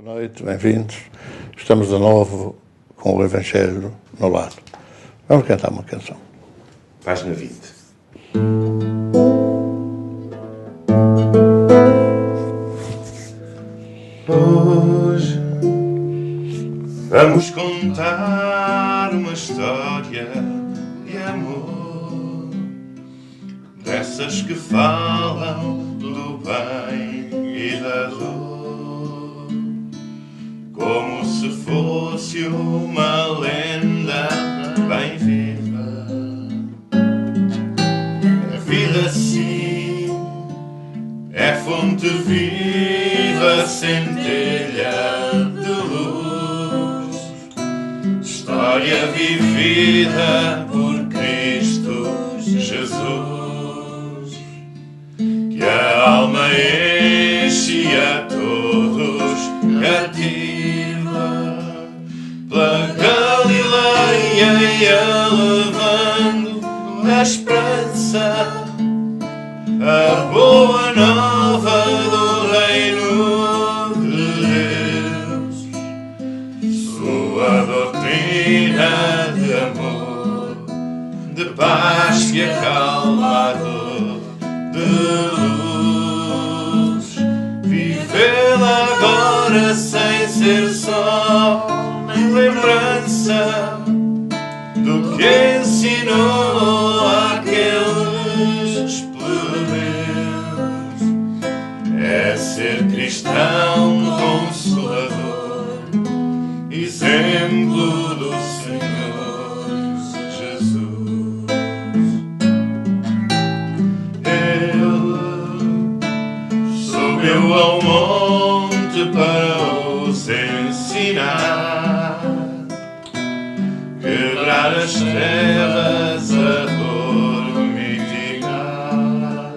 Boa noite, bem-vindos. Estamos de novo com o Evangelho no lar. Vamos cantar uma canção. Página 20. Hoje vamos contar uma história de amor, dessas que falam do bem e da dor, como se fosse uma lenda bem viva. A vida sim é fonte viva, centelha de luz, história vivida por Cristo Jesus, que a alma enche a todos cativa, pela Galileia ia levando a esperança, a boa nova do reino de Deus, sua doutrina de amor, de paz que acalma a dor, de luz, vivê-la agora sem ser só lembrança do que ensinou àqueles plebeus. É ser cristão consolador, exemplo do Senhor Jesus. Ele subiu ao monte para os ensinar, quebrar as trevas, a dor mitigar,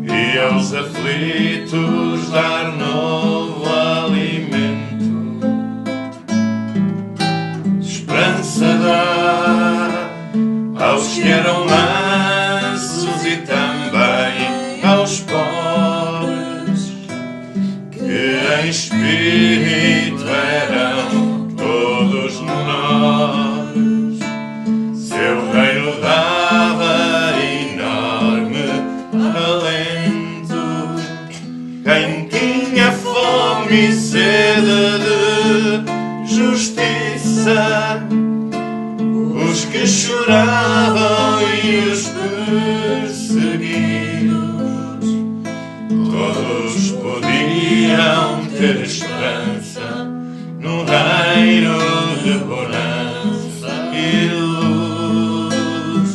e aos aflitos dar novo alimento, esperança dar aos que eram mansos e também aos pobres, que em espírito eram todos nós. Seu reino dava enorme alento, quem tinha fome e sede de justiça, os que choravam e os perseguidos, todos podiam ter esperança no reino de bonança e luz.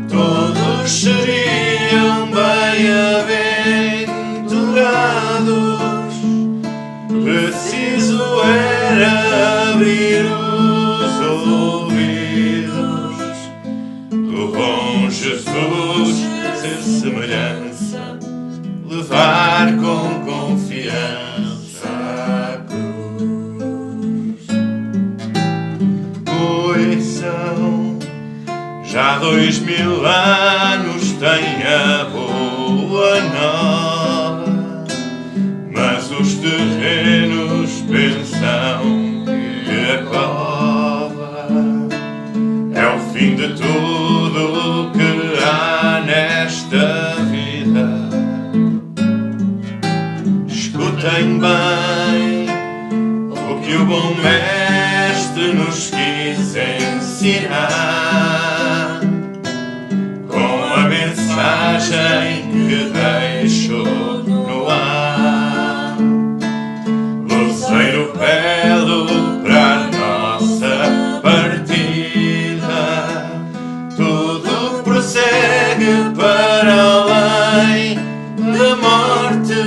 Todos seriam bem-aventurados, preciso era abrir os ouvidos do bom Jesus, ser semelhança, levar com confiança a cruz. Ouçam, já 2000 anos tem a boa nova, mas os terrenos pensam que a cova é o fim de tudo que há nesta vida. Escutem bem o que o bom mestre nos quis ensinar, com a mensagem que deixou no ar. Luzeiro belo para a nossa partida, tudo prossegue para além da morte,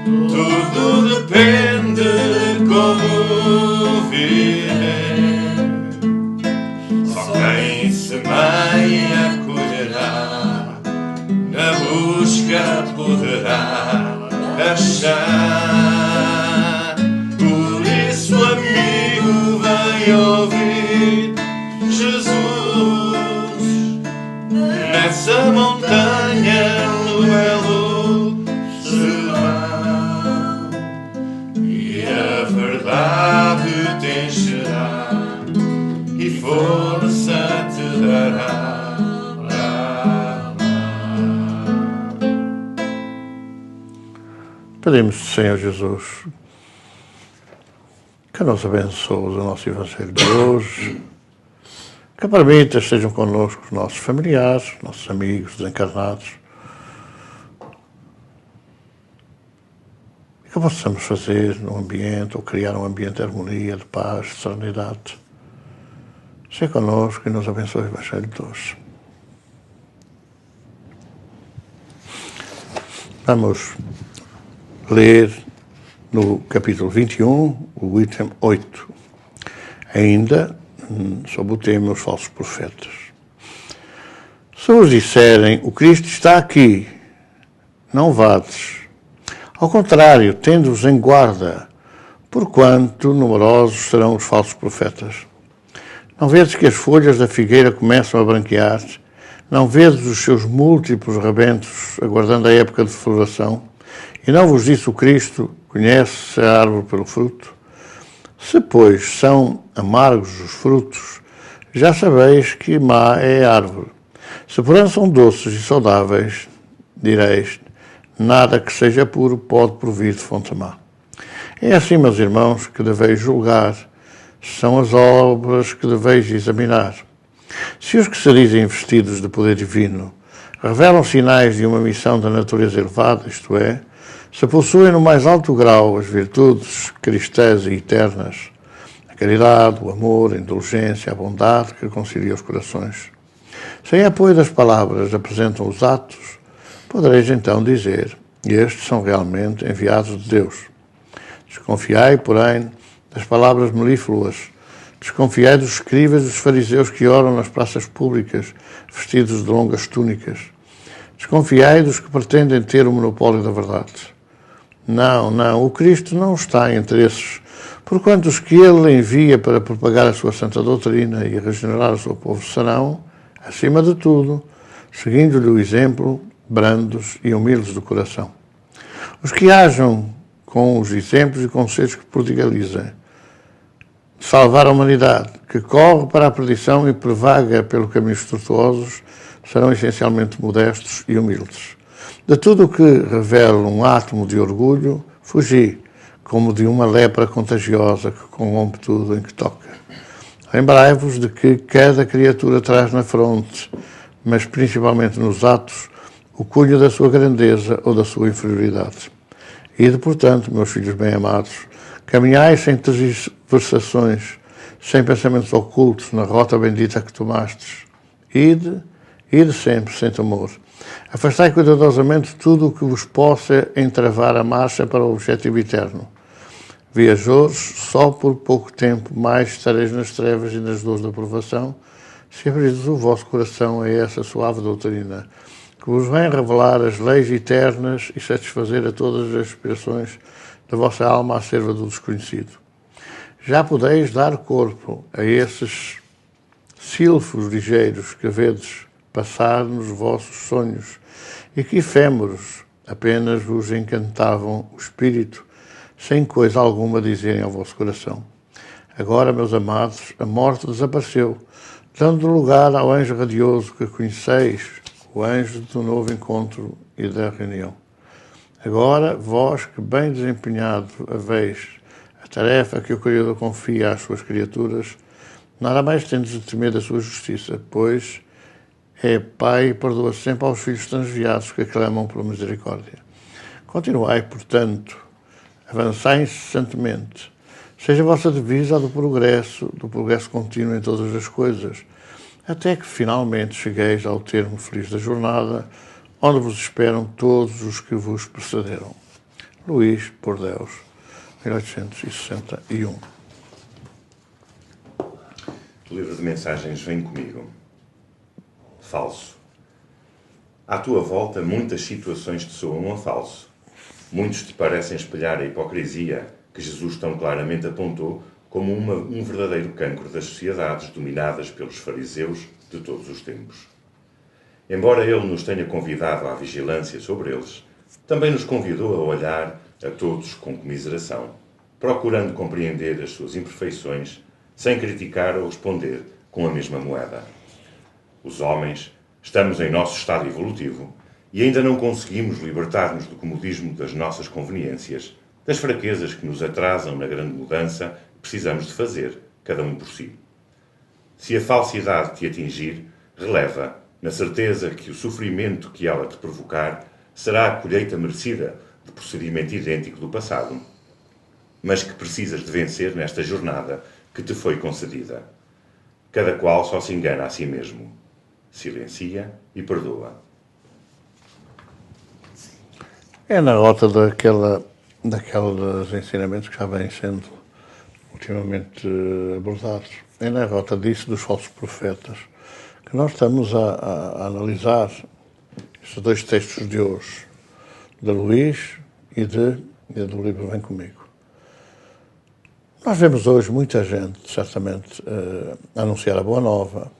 tudo depende como viver. Só quem semeia colherá, na busca poderá achar. Por isso, amigo, vem ouvir Jesus nessa montanha no belo serão. Pedimos, Senhor Jesus, que nos abençoe o nosso Evangelho de hoje, que permita estejam connosco os nossos familiares, nossos amigos desencarnados, e que possamos fazer um ambiente, ou criar um ambiente de harmonia, de paz, de serenidade. Seja connosco e nos abençoe o Evangelho de hoje. Vamos ler no capítulo 21, o item 8, ainda sobre o tema os falsos profetas. Se vos disserem, o Cristo está aqui, não vades. Ao contrário, tende-vos em guarda, porquanto numerosos serão os falsos profetas. Não vedes que as folhas da figueira começam a branquear? Não vedes os seus múltiplos rebentos, aguardando a época de floração? E não vos disse o Cristo, conhece a árvore pelo fruto? Se, pois, são amargos os frutos, já sabeis que má é a árvore. Se, porém, são doces e saudáveis, direis, nada que seja puro pode provir de fonte má. É assim, meus irmãos, que deveis julgar, são as obras que deveis examinar. Se os que se dizem investidos de poder divino revelam sinais de uma missão da natureza elevada, isto é, se possuem no mais alto grau as virtudes cristãs e eternas, a caridade, o amor, a indulgência, a bondade que concilia os corações, sem apoio das palavras apresentam os atos, podereis então dizer, estes são realmente enviados de Deus. Desconfiai, porém, das palavras melífluas. Desconfiai dos escribas e dos fariseus que oram nas praças públicas, vestidos de longas túnicas. Desconfiai dos que pretendem ter o monopólio da verdade. Não, o Cristo não está entre esses, porquanto os que ele envia para propagar a sua santa doutrina e regenerar o seu povo serão, acima de tudo, seguindo-lhe o exemplo, brandos e humildes do coração. Os que hajam com os exemplos e conselhos que prodigalizem, salvar a humanidade, que corre para a perdição e prevaga pelo caminhos tortuosos, serão essencialmente modestos e humildes. De tudo o que revela um átomo de orgulho, fugi, como de uma lepra contagiosa que corrompe tudo em que toca. Lembrai-vos de que cada criatura traz na fronte, mas principalmente nos atos, o cunho da sua grandeza ou da sua inferioridade. Ide, portanto, meus filhos bem-amados, caminhai sem tergiversações, sem pensamentos ocultos na rota bendita que tomastes. Ide sempre sem temor. Afastai cuidadosamente tudo o que vos possa entravar a marcha para o objetivo eterno. Viajores, só por pouco tempo mais estareis nas trevas e nas dores da provação, se abrirdes o vosso coração a essa suave doutrina, que vos vem revelar as leis eternas e satisfazer a todas as aspirações da vossa alma à serva do desconhecido. Já podeis dar corpo a esses silfos ligeiros que vedes passar nos vossos sonhos e que efêmeros apenas vos encantavam o espírito, sem coisa alguma dizerem ao vosso coração. Agora, meus amados, a morte desapareceu, dando lugar ao anjo radioso que conheceis, o anjo do novo encontro e da reunião. Agora, vós que bem desempenhado haveis a tarefa que o Criador confia às suas criaturas, nada mais tendes de temer da sua justiça, pois é Pai e perdoa sempre aos filhos transviados que clamam pela misericórdia. Continuai, portanto, avançai incessantemente. Seja a vossa divisa a do progresso contínuo em todas as coisas, até que finalmente chegueis ao termo feliz da jornada, onde vos esperam todos os que vos precederam. Luís Bordeaux, 1861. O livro de mensagens Vem Comigo. Falso. À tua volta muitas situações te soam a falso. Muitos te parecem espelhar a hipocrisia que Jesus tão claramente apontou como um verdadeiro cancro das sociedades dominadas pelos fariseus de todos os tempos. Embora ele nos tenha convidado à vigilância sobre eles, também nos convidou a olhar a todos com comiseração, procurando compreender as suas imperfeições, sem criticar ou responder com a mesma moeda. Os homens estamos em nosso estado evolutivo e ainda não conseguimos libertar-nos do comodismo das nossas conveniências, das fraquezas que nos atrasam na grande mudança que precisamos de fazer, cada um por si. Se a falsidade te atingir, releva, na certeza que o sofrimento que ela te provocar será a colheita merecida de procedimento idêntico do passado, mas que precisas de vencer nesta jornada que te foi concedida. Cada qual só se engana a si mesmo. Silencia e perdoa. É na rota daqueles ensinamentos que já vêm sendo ultimamente abordados. É na rota disso dos falsos profetas que nós estamos a analisar estes dois textos de hoje, de Luís e do livro Vem Comigo. Nós vemos hoje muita gente, certamente, a anunciar a Boa Nova,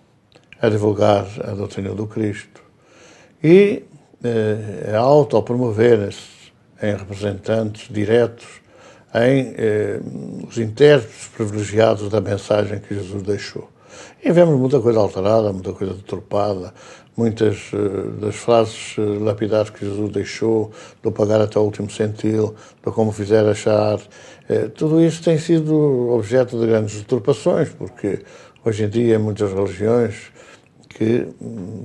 a divulgar a doutrina do Cristo e a autopromoverem-se em representantes diretos, em os intérpretes privilegiados da mensagem que Jesus deixou. E vemos muita coisa alterada, muita coisa deturpada, muitas das frases lapidares que Jesus deixou, do pagar até o último centil, do como fizer achar. Tudo isso tem sido objeto de grandes deturpações, porque hoje em dia muitas religiões que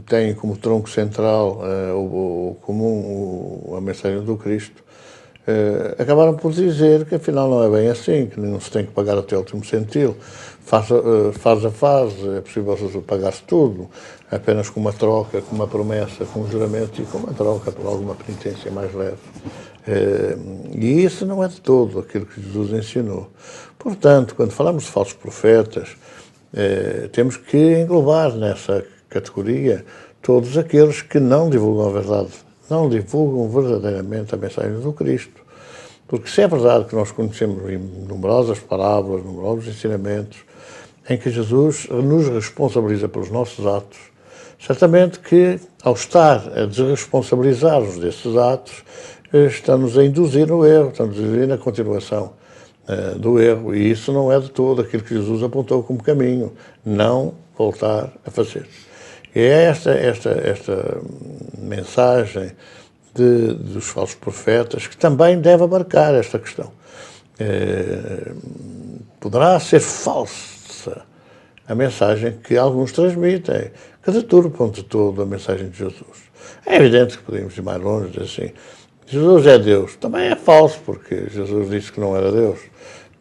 têm como tronco central o comum, a mensagem do Cristo, acabaram por dizer que afinal não é bem assim, que não se tem que pagar até o último centil, fase a fase, é possível pagar-se tudo, apenas com uma troca, com uma promessa, com um juramento e com uma troca por alguma penitência mais leve. E isso não é de todo aquilo que Jesus ensinou. Portanto, quando falamos de falsos profetas, temos que englobar nessa categoria todos aqueles que não divulgam a verdade, não divulgam verdadeiramente a mensagem do Cristo. Porque se é verdade que nós conhecemos numerosas parábolas, numerosos ensinamentos, em que Jesus nos responsabiliza pelos nossos atos, certamente que, ao estar a desresponsabilizar-nos desses atos, estamos a induzir no erro, estamos a induzir na continuação do erro, e isso não é de todo aquilo que Jesus apontou como caminho, não voltar a fazer. E é esta mensagem dos falsos profetas que também deve abarcar esta questão. Poderá ser falsa a mensagem que alguns transmitem, que deturpam de todo a mensagem de Jesus. É evidente que podemos ir mais longe, dizer assim, Jesus é Deus. Também é falso, porque Jesus disse que não era Deus.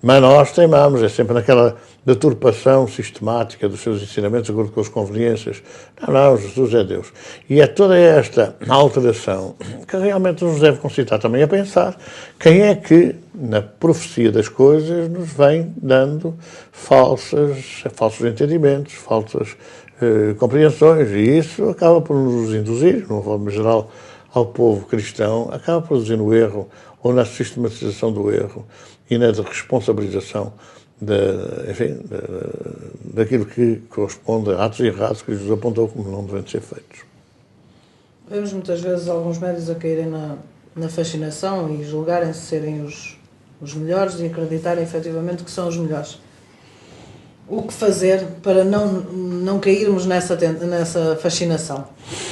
Mas nós teimamos, é sempre naquela deturpação sistemática dos seus ensinamentos, de acordo com as conveniências. Não, Jesus é Deus. E é toda esta alteração que realmente nos deve concitar também a pensar quem é que, na profecia das coisas, nos vem dando falsos entendimentos, falsas compreensões. E isso acaba por nos induzir, de uma forma geral, ao povo cristão, acaba produzindo o erro, ou na sistematização do erro, e na responsabilização daquilo que corresponde a atos errados que Jesus apontou como não devem ser feitos. Vemos muitas vezes alguns médios a caírem na fascinação e julgarem-se serem os melhores e acreditarem efetivamente que são os melhores. O que fazer para não cairmos nessa fascinação?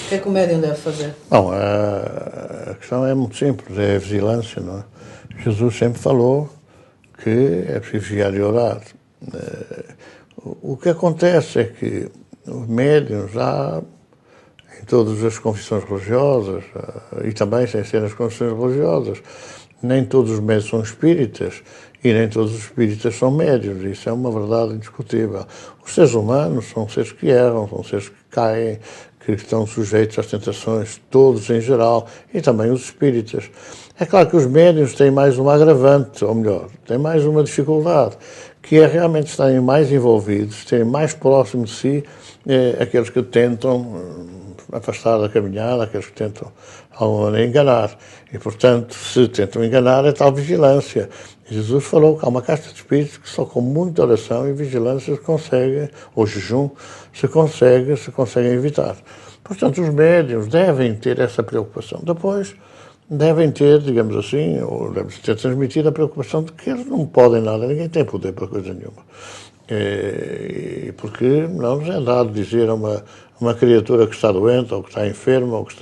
O que é que o médium deve fazer? Bom, a questão é muito simples, é a vigilância, não é? Jesus sempre falou que é preciso vigiar e orar. O que acontece é que os médiuns, há em todas as confissões religiosas, e também sem ser nas confissões religiosas, nem todos os médiuns são espíritas e nem todos os espíritas são médiuns. Isso é uma verdade indiscutível. Os seres humanos são seres que erram, são seres que caem, que estão sujeitos às tentações, todos em geral, e também os espíritas. É claro que os médiuns têm mais uma agravante, ou melhor, têm mais uma dificuldade, que é realmente estarem mais envolvidos, terem mais próximo de si aqueles que tentam afastar da caminhada, aqueles que tentam enganar. E, portanto, se tentam enganar, é tal vigilância. E Jesus falou que há uma casta de espíritos que só com muita oração e vigilância se consegue, ou jejum, se conseguem evitar. Portanto, os médiuns devem ter essa preocupação. Depois, devem ter, digamos assim, ou devem ter transmitido a preocupação de que eles não podem nada, ninguém tem poder para coisa nenhuma. Porque não nos é dado dizer a uma criatura que está doente, ou que está enferma, ou que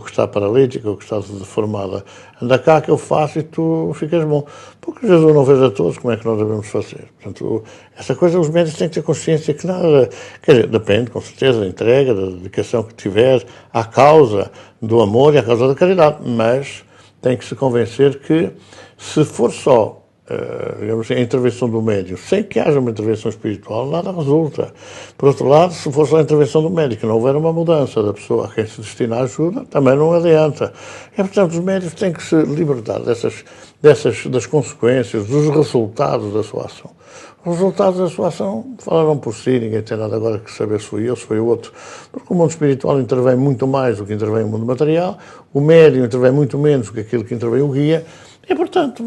está paralítica, ou que está deformada. Anda cá que eu faço e tu ficas bom. Porque Jesus não fez a todos, como é que nós devemos fazer? Portanto, essa coisa os médicos têm que ter consciência que nada... Quer dizer, depende, com certeza, da entrega, da dedicação que tiver à causa do amor e à causa da caridade, mas tem que se convencer que, se for só digamos, a intervenção do médico, sem que haja uma intervenção espiritual, nada resulta. Por outro lado, se for só a intervenção do médico, não houver uma mudança da pessoa a quem se destina a ajuda, também não adianta. E, portanto, os médicos têm que se libertar das consequências, dos resultados da sua ação. Os resultados da sua ação falaram por si, ninguém tem nada agora que saber se foi eu, se foi o outro, porque o mundo espiritual intervém muito mais do que intervém o mundo material, o médium intervém muito menos do que aquilo que intervém o guia, e, portanto,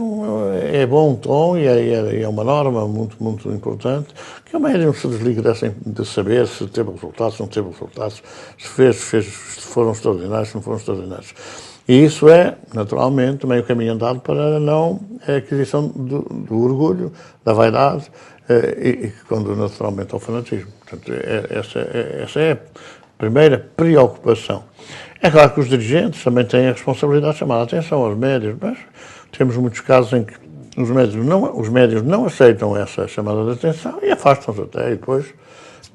é bom tom e é uma norma muito, muito importante que o médium se desligue de saber se teve resultados, se não teve resultados, se foram extraordinários, se não foram extraordinários. E isso é, naturalmente, meio caminho andado para a aquisição do orgulho, da vaidade e que conduz naturalmente ao fanatismo. Portanto, essa é a primeira preocupação. É claro que os dirigentes também têm a responsabilidade de chamar a atenção aos médios, mas temos muitos casos em que os médios não aceitam essa chamada de atenção e afastam-se até, e depois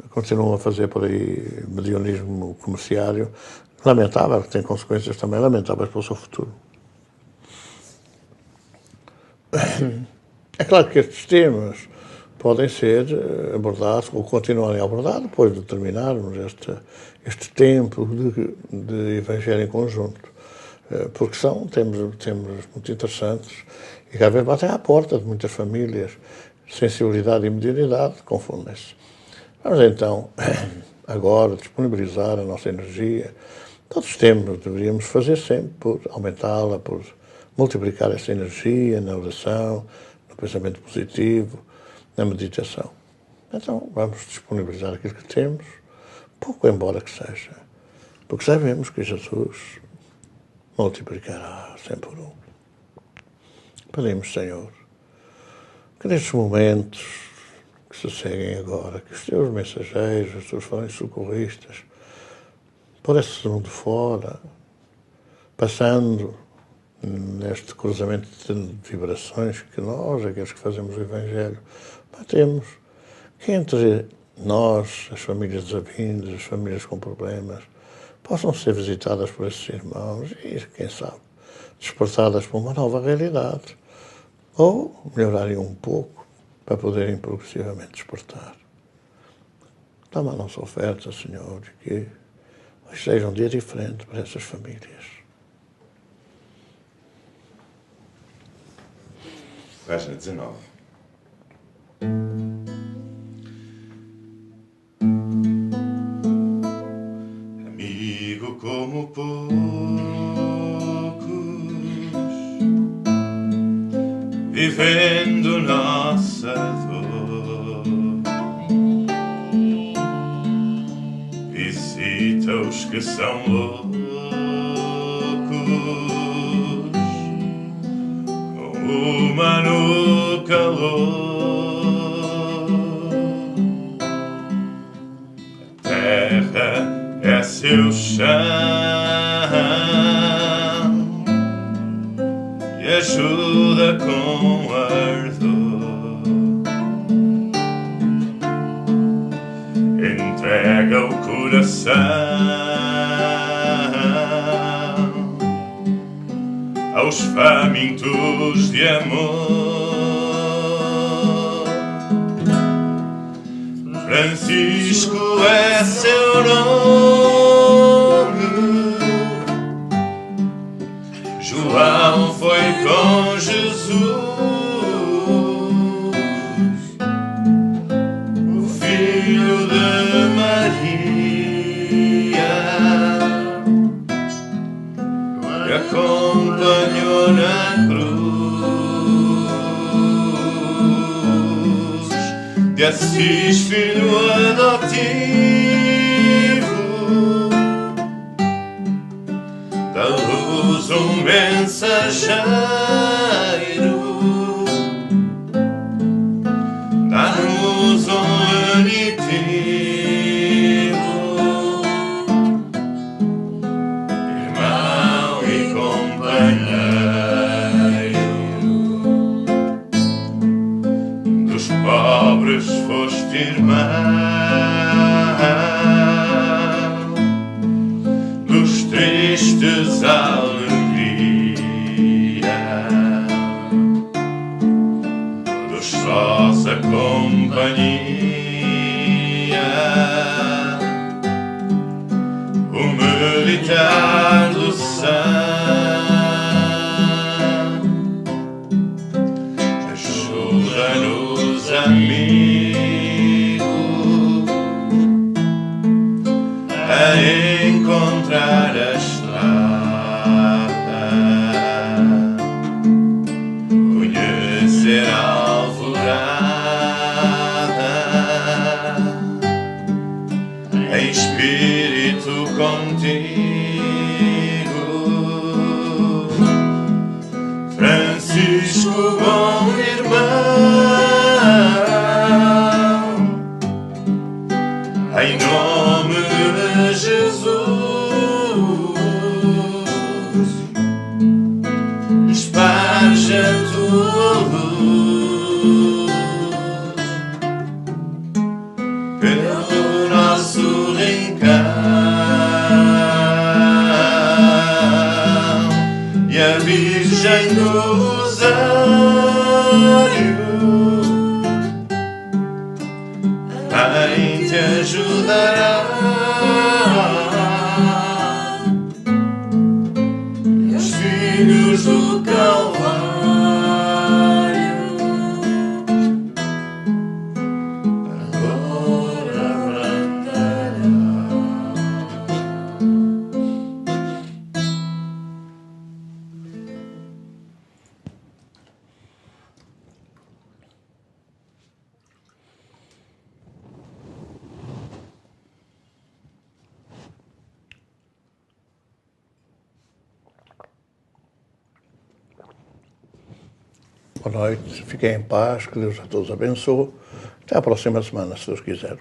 continuam a fazer por aí mediunismo comerciário, lamentável, que tem consequências também lamentáveis para o seu futuro. É claro que estes temas podem ser abordados ou continuarem a abordar depois de terminarmos este tempo de Evangelho em conjunto, porque são temas muito interessantes e que às vezes batem à porta de muitas famílias. Sensibilidade e mediunidade confundem-se. Vamos então agora disponibilizar a nossa energia. Todos temos, deveríamos fazer sempre por aumentá-la, por multiplicar essa energia na oração, no pensamento positivo, na meditação. Então vamos disponibilizar aquilo que temos, pouco embora que seja, porque sabemos que Jesus multiplicará 100 por 1. Pedimos, Senhor, que nestes momentos que se seguem agora, que os teus mensageiros, os teus falsos socorristas, por esse mundo fora, passando neste cruzamento de vibrações que nós, aqueles que fazemos o Evangelho, batemos, que entre nós, as famílias desavindas, as famílias com problemas, possam ser visitadas por esses irmãos e, quem sabe, despertadas para uma nova realidade, ou melhorarem um pouco para poderem progressivamente despertar. Toma a nossa oferta, Senhor, que hoje seja um dia diferente para essas famílias. Página 19. Amigo como poucos, vivendo nossa dor, visita os que são loucos, com uma no calor. A terra é seu chão e ajuda com ardor. Entrega o coração aos famintos de amor. Francisco é seu nome, João foi com Jesus, o filho de Maria, que acompanhou na cruz, de Assis, filho adotivo, da luz um mensageiro, dá-nos um unitivo, tristes alegria, todos sós a companhia, o militar do céu ajuda-nos, amigo, a encontrar a estrada, conhecer a alvorada, em espírito contigo, Francisco, bom irmão, em nome de Jesus, esparge a tua luz pelo nosso rincão, e a Virgem do Rosário bem te ajudará. E os filhos do Calvário agora brandarão. Boa noite, fiquem em paz, que Deus a todos abençoe. Até à próxima semana, se Deus quiser.